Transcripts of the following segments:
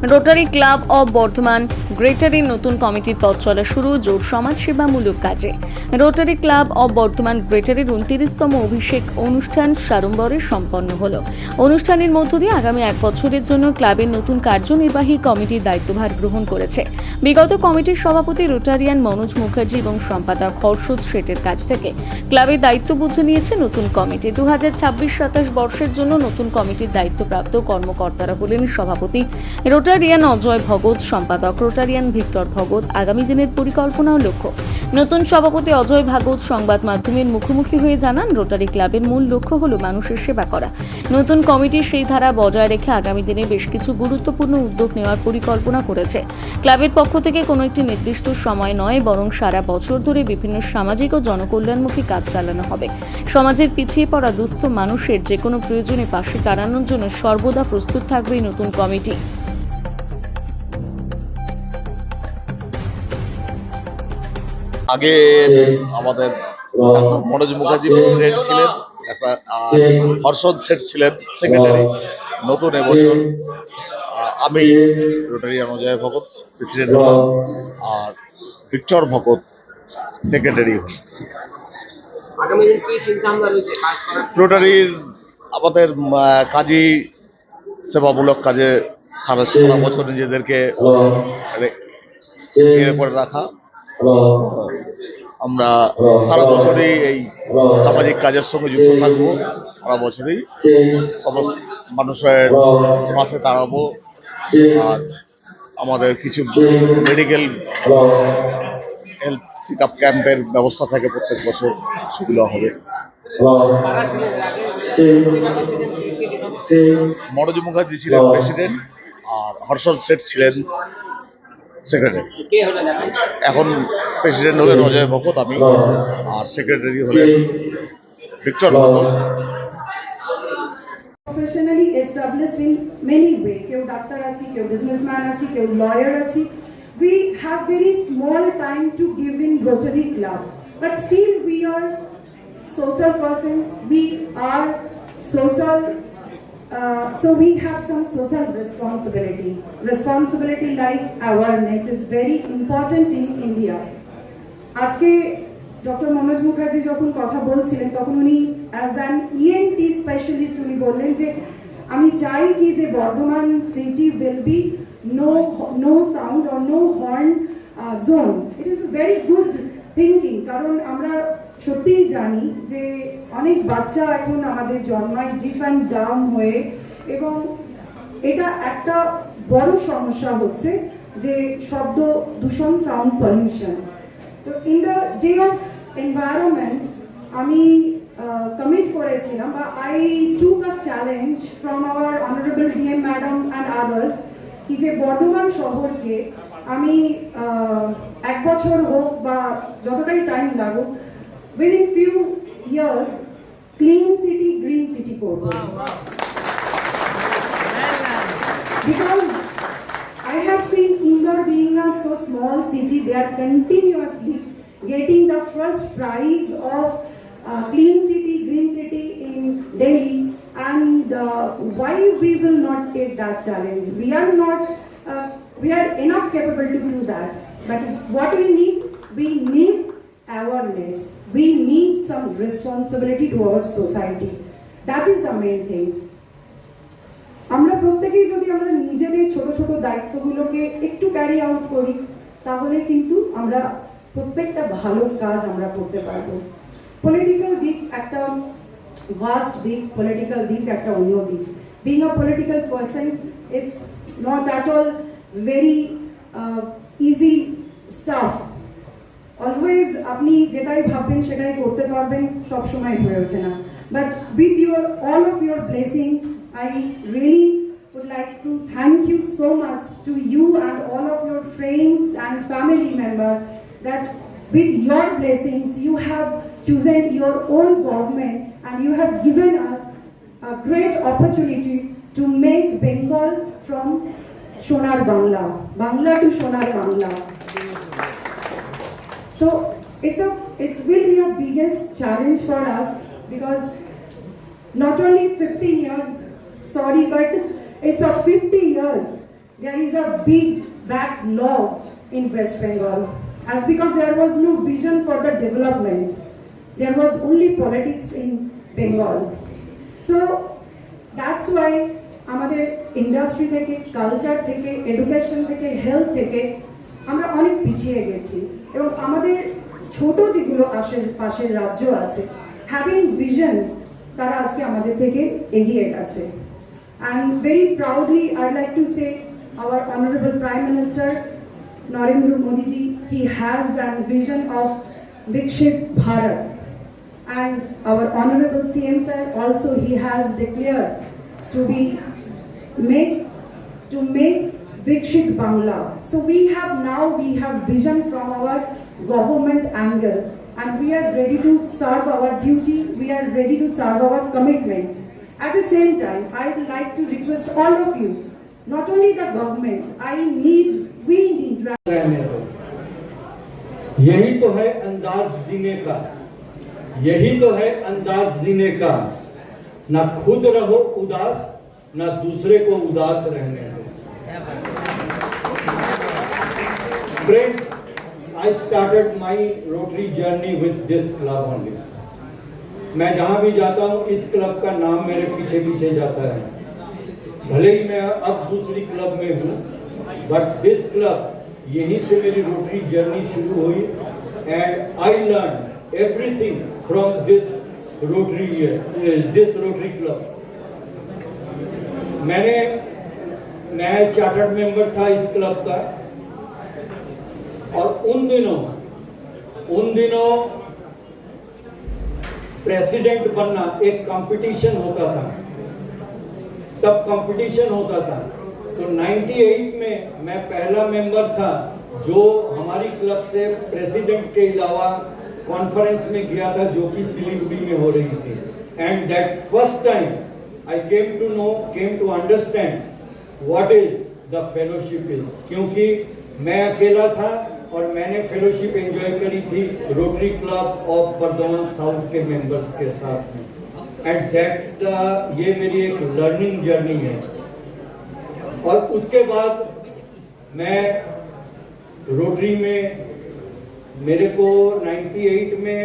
Rotary club of Bardhaman গ্রেটারের নতুন কমিটির পথ চলা শুরু জোর সমাজসেবামূলক কাজে। রোটারি ক্লাব অব বর্ধমান গ্রেটারের 29তম অভিষেক অনুষ্ঠান সাড়ম্বরে সম্পন্ন হলো। অনুষ্ঠানের মধ্য দিয়ে আগামী 1 বছরের জন্য ক্লাবের নতুন কার্যনির্বাহী কমিটির দায়িত্বভার গ্রহণ করেছে। বিগত কমিটির সভাপতি রোটারিয়ান মনোজ মুখার্জি এবং সম্পাদক হর্ষদ শেঠের কাছ থেকে ক্লাবের দায়িত্ব বুঝে নিয়েছে নতুন কমিটি। 2026-27 বর্ষের জন্য নতুন কমিটির দায়িত্বপ্রাপ্ত কর্মকর্তারা হলেন সভাপতি রোটারিয়ান অজয় ভগত, সম্পাদক রোটারিয়ান ভিক্টর ভগত। আগামী দিনের পরিকল্পনা ও লক্ষ্য। নতুন সভাপতি অজয় ভাগত সংবাদ মাধ্যমের মুখোমুখি হয়ে জানান, রোটারি ক্লাবের মূল লক্ষ্য হলো মানুষের সেবা করা। নতুন কমিটি সেই ধারা বজায় রেখে আগামী দিনে বেশ কিছু গুরুত্বপূর্ণ উদ্যোগ নেওয়ার পরিকল্পনা করেছে। ক্লাবের পক্ষ থেকে কোনো একটি নির্দিষ্ট সময় নয়, বরং সারা বছর ধরে বিভিন্ন সামাজিক ও জনকল্যাণমুখী কাজ চালানো হবে। সমাজের পিছিয়ে পড়া দুস্থ মানুষের যে কোনো প্রয়োজনে পাশে দাঁড়ানোর জন্য সর্বদা প্রস্তুত থাকবে এই নতুন কমিটি। আগে আমাদের মনোজ মুখার্জি প্রেসিডেন্ট ছিলেন, আর হর্ষদ শেঠ ছিলেন সেক্রেটারি। নতুন এবছর আমি রোটারিয়ান অজয় ভগত প্রেসিডেন্ট হলাম, আর ভিক্টর ভগত সেক্রেটারি হলাম। রোটারির আমাদের কাজী সেবামূলক কাজে সারা বছর নিজেদেরকে করে রাখা। আমরা সারা বছরই এই সামাজিক কাজের সঙ্গে যুক্ত থাকবো, সারা বছরই সমস্ত মানুষের পাশে দাঁড়াবো। আর আমাদের কিছু মেডিকেল হেলথ চেক আপ ক্যাম্পের ব্যবস্থা থাকে প্রত্যেক বছর, সেগুলো হবে। মনোজ মুখার্জি ছিলেন প্রেসিডেন্ট, আর হর্ষদ শেঠ ছিলেন সেক্রেটারি। এখন প্রেসিডেন্ট হলেন অজয় ভগত, আমি, আর সেক্রেটারি হলেন Victor Bhagat. Professionally established in many ways. কেউ ডাক্তার আছে, কেউ বিজনেসম্যান আছে, কেউ লয়ার আছে. We have very small time to give in Rotary Club, but still we are social person. We are social. So we have some social responsibility. Responsibility like awareness is very important in India. আজকে doctor Manoj Mukherjee যখন কথা বলছিলেন তখন উনি as an ENT specialist উনি বললেন যে আমি চাই কি যে Bardhaman city will be no sound or no horn zone. It is very good thinking, কারণ আমরা সত্যিই জানি যে অনেক বাচ্চা এখন আমাদের জন্মায় ডিফ অ্যান্ড ডাউন হয়ে, এবং এটা একটা বড় সমস্যা হচ্ছে যে শব্দ দূষণ, সাউন্ড পলিউশন। তো in the day of environment আমি কমিট করেছিলাম, বা I took a challenge from our honourable DM madam and others, কি যে বর্ধমান শহরকে আমি 1 বছর হোক বা যতটাই টাইম লাগুক, within few years clean city, green city করবো। Because I have seen Indore being a so small city, they are continuously getting the first prize of clean city, green city in Delhi, and why we will not take that challenge? We are enough capable to do that, but what we need awareness. We need some responsibility towards society. That is the main thing. আমরা প্রত্যেকেই যদি আমরা নিজেদের ছোট ছোট দায়িত্বগুলোকে একটু carry out করি, তাহলে কিন্তু আমরা প্রত্যেকটা ভালো কাজ আমরা করতে পারবো। পলিটিক্যাল দিক একটা ভাস্ট দিক, পলিটিক্যাল দিক একটা অন্য দিক। Being a political person, it's not at all very easy staff. Always আপনি যেটাই ভাববেন সেটাই করতে পারবেন, সব সময় হয়ে ওঠে না। But with all of your blessings, I really would like to thank you so much to you and all of your friends and family members, that with your blessings you have chosen your own government and you have given us a great opportunity to make Bengal from Sonar Bangla to Sonar Bangla. So it will be a biggest challenge for us, because not only 15 years, sorry, but it's a 50 years there is a big backlog in West Bengal. As because there was no vision for the development, there was only politics in Bengal. So that's why আমাদের industry থেকে, culture থেকে, education থেকে, health থেকে আমরা অনেক পিছিয়ে গেছি এবং আমাদের ছোট যেগুলো আশেপাশের রাজ্য আছে, হ্যাভিং ভিশন, তারা আজকে আমাদের থেকে এগিয়ে গেছে। And very proudly I'd like to say our Honorable Prime Minister Narendra Modi ji, he has a vision of Vikshit Bharat, and our Honorable CM sir also, he has declared to make Vikshit Bangla. So we have vision from our government angle, and we are ready to serve our duty, we are ready to serve our commitment. At the same time, I would like to request all of you, not only the government, we need रहने दो। यही तो है अंदाज जीने का, यही तो है अंदाज जीने का। ना खुद रहो उदास, ना दूसरे को उदास रहने दो। Friends, I started my Rotary journey with this club only. मैं जहां भी जाता हूं इस क्लब का नाम मेरे पीछे पीछे जाता है। भले ही मैं अब दूसरी क्लब में हूं, बट दिस क्लब, यहीं से मेरी रोटरी जर्नी शुरू हुई and I learn everything from this rotary club. मैं चार्टर्ड मेंबर था इस क्लब का, और उन दिनों प्रेसिडेंट बनना एक कंपटीशन होता था, तब कंपटीशन होता था। तो 98 में मैं पहला मेंबर था जो हमारी क्लब से प्रेसिडेंट के अलावा कॉन्फ्रेंस में गया था, जो कि सिलीगुड़ी में हो रही थी। And that first time I came to understand what is the fellowship is, क्योंकि मैं अकेला था और मैंने फेलोशिप एंजॉय करी थी rotary club of Bardhaman south के मेंबर्स के साथ में। एंड दैट ये मेरी एक लर्निंग जर्नी है। और उसके बाद मैं रोटरी में, मेरे को 98 में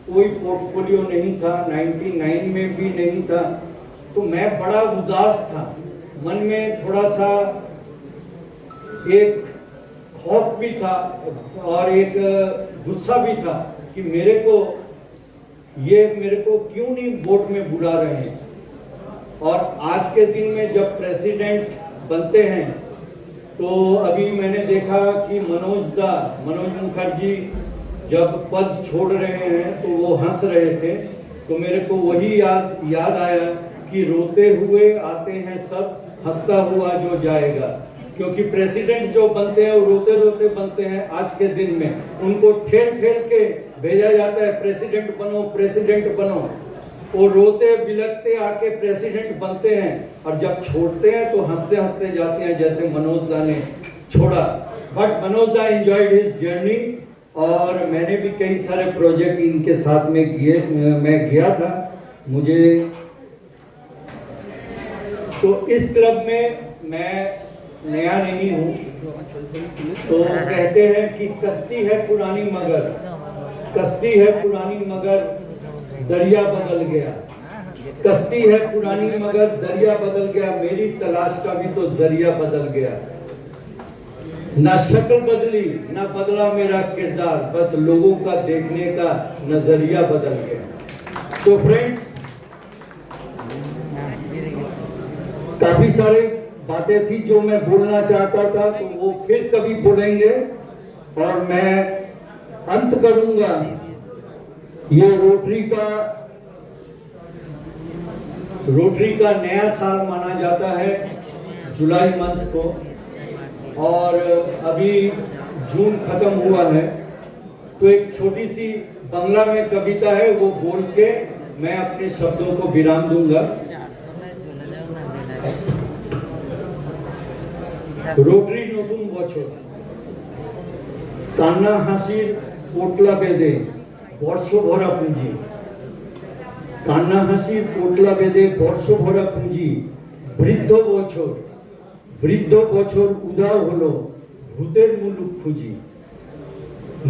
कोई पोर्टफोलियो नहीं था, 99 में भी नहीं था, तो मैं बड़ा उदास था। मन में थोड़ा सा एक खौफ भी था और एक गुस्सा भी था कि मेरे को क्यों नहीं बोर्ड में बुला रहे हैं। और आज के दिन में जब प्रेसिडेंट बनते हैं, तो अभी मैंने देखा कि मनोज मुखर्जी जब पद छोड़ रहे हैं तो वो हंस रहे थे, तो मेरे को वही याद आया कि रोते हुए आते हैं सब, हंसता हुआ जो जाएगा। क्योंकि प्रेसिडेंट जो बनते हैं वो रोते रोते बनते हैं। आज के दिन में उनको ठेल के भेजा जाता है, प्रेसिडेंट बनो। वो रोते बिलखते आके प्रेसिडेंट बनते हैं, और जब छोड़ते हैं तो हंसते हंसते जाते हैं, जैसे मनोज दा ने छोड़ा। बट मनोज दा एंजॉयड हिज जर्नी, और मैंने भी कई सारे प्रोजेक्ट इनके साथ में किए। मैं गया था, मुझे तो इस क्लब में मैं नया नहीं हूँ। तो कहते हैं कि कश्ती है पुरानी मगर दरिया बदल गया। कश्ती है पुरानी मगर दरिया बदल गया, मेरी तलाश का भी तो जरिया बदल गया। ना शक्ल बदली ना बदला मेरा किरदार, बस लोगों का देखने का नजरिया बदल गया। तो फ्रेंड्स, काफी सारे बातें थी जो मैं बोलना चाहता था, तो वो फिर कभी बोलेंगे। और मैं अंत करूंगा, ये रोटरी का नया साल माना जाता है जुलाई मंथ को, और अभी जून खत्म हुआ है। तो एक छोटी सी बांग्ला में कविता है, वो बोल के मैं अपने शब्दों को विराम दूंगा। रोटरी नतून बछर, कान्ना हासिर पोटला बेदे बर्ष भरा पुंजी, कान्ना हासिर पोटला बेदे बर्ष भरा पुंजी, বৃদ্ধ বছর বৃদ্ধ বছর উধাও হলো, ভূতের মুলুক খুঁজি।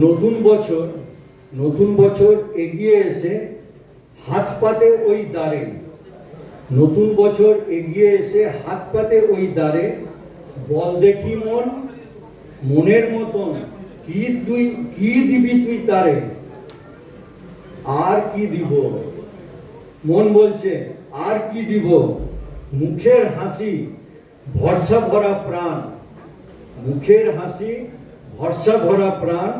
নতুন বছর এগিয়ে এসে হাত পাতে ওই দ্বারে, নতুন বছর এগিয়ে এসে হাত পাতে ওই দ্বারে, বল দেখি মনের মতন কি দিবি তুই তারে, আর কি দিব। মন বলছে আর কি দিব, মুখের হাসি ভরসা ভরা প্রাণ, মুখের হাসি ভরসা ভরা প্রাণ,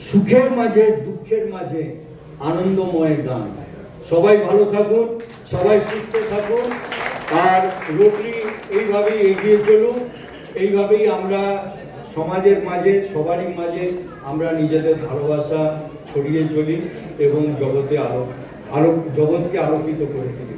সুখের মাঝে দুঃখের মাঝে আনন্দময় গান। সবাই ভালো থাকুন, সবাই সুস্থ থাকুন, আর রোটারি এইভাবেই এগিয়ে চলুক। এইভাবেই আমরা সমাজের মাঝে, সবারই মাঝে আমরা নিজেদের ভালোবাসা ছড়িয়ে চলি এবং জগৎকে আলোকিত করে তুলি।